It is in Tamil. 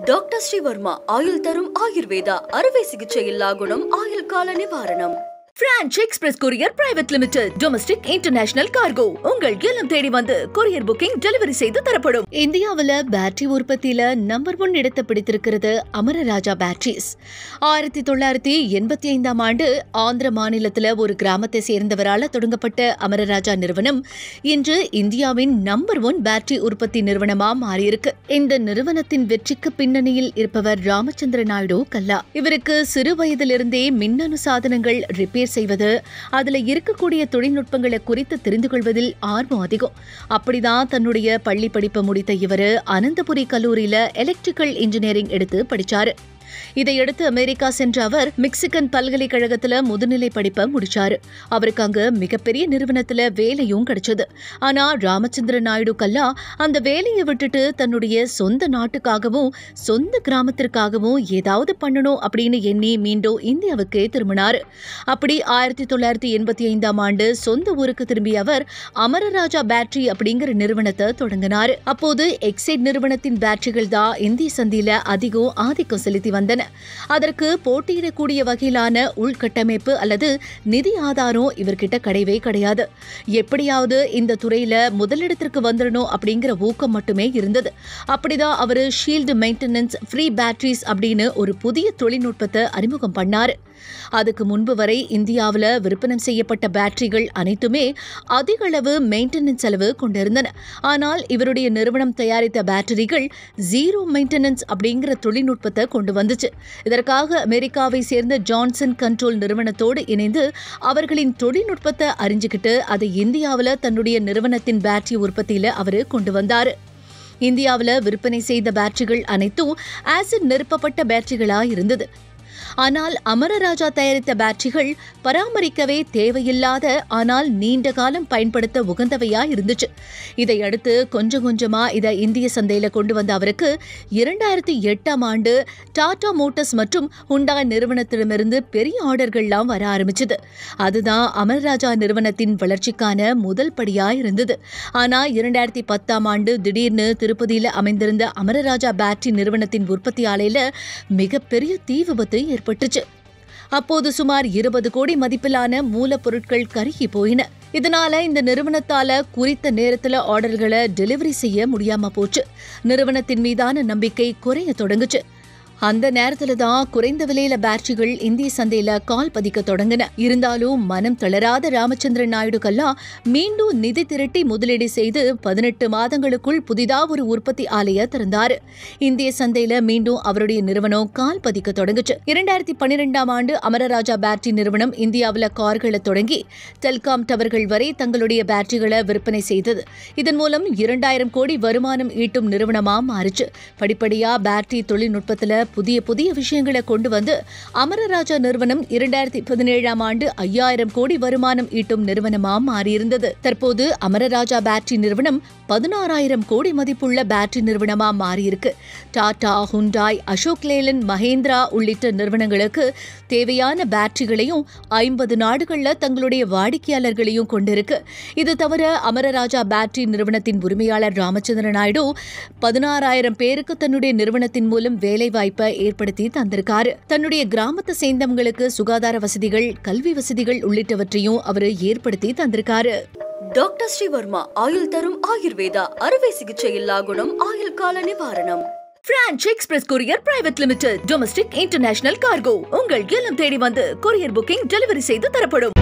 டாக்டர் ஸ்ரீவர்மா ஆயுள் தரும் ஆயுர்வேதா அறுவை சிகிச்சை இல்லா குணம் ஆயுள் கால நிவாரணம். Branch express courier private limited domestic international cargo உங்கள் இல்லம் தேடி வந்து கொரியர் புக்கிங் டெலிவரி செய்து தரப்படும். இந்தியாவில் பேட்டரி உற்பத்தியில நம்பர் 1 இடத்தை பிடித்திருக்கிறது அமரராஜா பேட்டரிஸ். 1985 ஆண்டு ஆந்திர மாநிலத்தில் ஒரு கிராமத்தை சேர்ந்தவரால் தொடங்கப்பட்ட அமரராஜா நிறுவனம் இன்று இந்தியாவின் நம்பர் 1 பேட்டரி உற்பத்தி நிறுவனமா மாறியிருக்கு. இந்த நிறுவனத்தின் வெற்றிக்கு பின்னணியில் இருப்பவர் ராமச்சந்திர நாயுடு கல்லா. இவருக்கு சிறு வயதிலிருந்தே மின்னணு சாதனங்கள் ரிப்பேர் செய்வது, அதுல இருக்கக்கூடிய தொழில்நுட்பங்களை குறித்து தெரிந்து கொள்வதில் ஆர்வம் அதிகம். அப்படிதான் தன்னுடைய பள்ளி படிப்பை முடித்த இவரு அனந்தபுரி கல்லூரியில எலக்ட்ரிக்கல் இன்ஜினியரிங் எடுத்து படிச்சாரு. இதையடுத்து அமெரிக்கா சென்ற அவர் மெக்சிகன் பல்கலைக்கழகத்துல முதுநிலை படிப்பை முடிச்சாரு. அவருக்கு அங்கு மிகப்பெரிய நிறுவனத்துல வேலையும் கிடைச்சது. ஆனா ராமச்சந்திர நாயுடு கல்லா அந்த வேலையை விட்டுட்டு தன்னுடைய சொந்த நாட்டுக்காகவும் சொந்த கிராமத்திற்காகவும் ஏதாவது பண்ணணும் அப்படின்னு எண்ணி மீண்டும் இந்தியாவுக்கு திரும்பினாரு. அப்படி 1985 ஆண்டு சொந்த ஊருக்கு திரும்பிய அவர் அமரராஜா பேட்டரி அப்படிங்கிற நிறுவனத்தை தொடங்கினாரு. அப்போது எக்ஸைட் நிறுவனத்தின் பேட்டரிகள் தான் இந்திய சந்தையில அதிகம் ஆதிக்கம் செலுத்தி வந்தன. அதற்கு போட்டியிடக்கூடிய வகையிலான உள்கட்டமைப்பு அல்லது நிதி ஆதாரம் இவர்கிட்ட கிடையவே கிடையாது. எப்படியாவது இந்த துறையில முதலிடத்திற்கு வந்துடணும் அப்படிங்கிற ஊக்கம் மட்டுமே இருந்தது. அப்படிதான் அவரு ஷீல்டு மெயின்டெனன்ஸ் ஃப்ரீ பேட்டரிஸ் அப்படின்னு ஒரு புதிய தொழில்நுட்பத்தை அறிமுகம் பண்ணாரு. அதுக்கு முன்பு வரை இந்தியாவில் விற்பனை செய்யப்பட்ட பேட்டரிகள் அனைத்துமே அதிக அளவு மெயின்டெனன்ஸ் செலவு கொண்டிருந்தன. ஆனால் இவருடைய நிறுவனம் தயாரித்த பேட்டரிகள் ஜீரோ மெயின்டெனன்ஸ் அப்படிங்கிற தொழில்நுட்பத்தை கொண்டு வந்துச்சு. இதற்காக அமெரிக்காவை சேர்ந்த ஜான்சன் கண்ட்ரோல் நிறுவனத்தோடு இணைந்து அவர்களின் தொழில்நுட்பத்தை அறிஞ்சுக்கிட்டு அதை இந்தியாவில் தன்னுடைய நிறுவனத்தின் பேட்டரி உற்பத்தியில அவரு கொண்டு வந்தாரு. இந்தியாவில் விற்பனை செய்த பேட்டரிகள் அனைத்தும் ஆசிட் நிரப்பப்பட்ட பேட்டரிகளா இருந்தது. ஆனால் அமரராஜா தயாரித்த பேட்டரிகள் பராமரிக்கவே தேவையில்லாத ஆனால் நீண்ட காலம் பயன்படுத்த உகந்தவையா இருந்துச்சு. இதையடுத்து கொஞ்சம் கொஞ்சமா இதை இந்திய சந்தையில கொண்டு வந்த அவருக்கு 2008 ஆண்டு டாடா மோட்டார்ஸ் மற்றும் ஹுண்டாய் நிறுவனத்திடமிருந்து பெரிய ஆர்டர்கள்லாம் வர ஆரம்பிச்சது. அதுதான் அமரராஜா நிறுவனத்தின் வளர்ச்சிக்கான முதல் படியா இருந்தது. ஆனா 2010 ஆண்டு திடீர்னு திருப்பதியில அமைந்திருந்த அமரராஜா பேட்டரி நிறுவனத்தின் உற்பத்தி ஆலையில மிகப்பெரிய தீ விபத்து ஏற்பட்டுச்சு. அப்போது சுமார் 20 கோடி மதிப்பிலான மூலப்பொருட்கள் கருகி போயின. இதனால இந்த நிறுவனத்தால குறித்த நேரத்துல ஆர்டர்களை டெலிவரி செய்ய முடியாம போச்சு. நிறுவனத்தின் மீதான நம்பிக்கை குறைய தொடங்குச்சு. அந்த நேரத்துல தான் குறைந்த விலையில பேட்டரிகள் இந்திய சந்தையில கால் பதிக்க தொடங்கின. இருந்தாலும் மனம் தளராத ராமச்சந்திர நாயுடு கல்லா மீண்டும் நிதி திரட்டி முதலீடு செய்து 18 மாதங்களுக்குள் புதிதா ஒரு உற்பத்தி ஆலையை திறந்தாரு. இந்திய சந்தையில மீண்டும் அவருடைய நிறுவனம் கால் பதிக்க தொடங்குச்சு. 2012 ஆண்டு அமரராஜா பேட்டரி நிறுவனம் இந்தியாவில் கார்களை தொடங்கி டெல்காம் டவர்கள் வரை தங்களுடைய பேட்டரிகளை விற்பனை செய்தது. இதன் மூலம் 2000 கோடி வருமானம் ஈட்டும் நிறுவனமா மாறுச்சு. படிப்படியா பேட்டரி தொழில்நுட்பத்துல புதிய புதிய விஷயங்களை கொண்டு வந்து அமரராஜா நிறுவனம் 2017 ஆண்டு 5000 கோடி வருமானம் ஈட்டும் நிறுவனமா மாறியிருந்தது. தற்போது அமரராஜா பேட்டரி நிறுவனம் 16000 கோடி மதிப்புள்ள பேட்டரி நிறுவனமா மாறியிருக்கு. டாடா, ஹுண்டாய், அசோக் லேலண்ட், மஹேந்திரா உள்ளிட்ட நிறுவனங்களுக்கு தேவையான பேட்டரிகளையும் 50 நாடுகள்ல தங்களுடைய வாடிக்கையாளர்களையும் கொண்டிருக்கு. இது தவிர அமரராஜா பேட்டரி நிறுவனத்தின் உரிமையாளர் ராமச்சந்திர நாயுடு 16000 பேருக்கு தன்னுடைய நிறுவனத்தின் மூலம் வேலைவாய்ப்பு ஏற்படுத்தி தந்திருக்காரு. தன்னுடைய கிராமத்தை சேர்ந்தவங்களுக்கு சுகாதார வசதிகள், கல்வி வசதிகள் உள்ளிட்டவற்றையும் அவரு ஏற்படுத்தி தந்திருக்காரு. டாக்டர் ஸ்ரீவர்மா ஆயுள் தரும் ஆயுர்வேதா அறுவை சிகிச்சை இல்லா குணம் ஆயுள் கால நிவாரணம். Branch express courier private limited domestic international cargo உங்கள் இல்லம் தேடி வந்து கொரியர் புக்கிங் டெலிவரி செய்து தரப்படும்.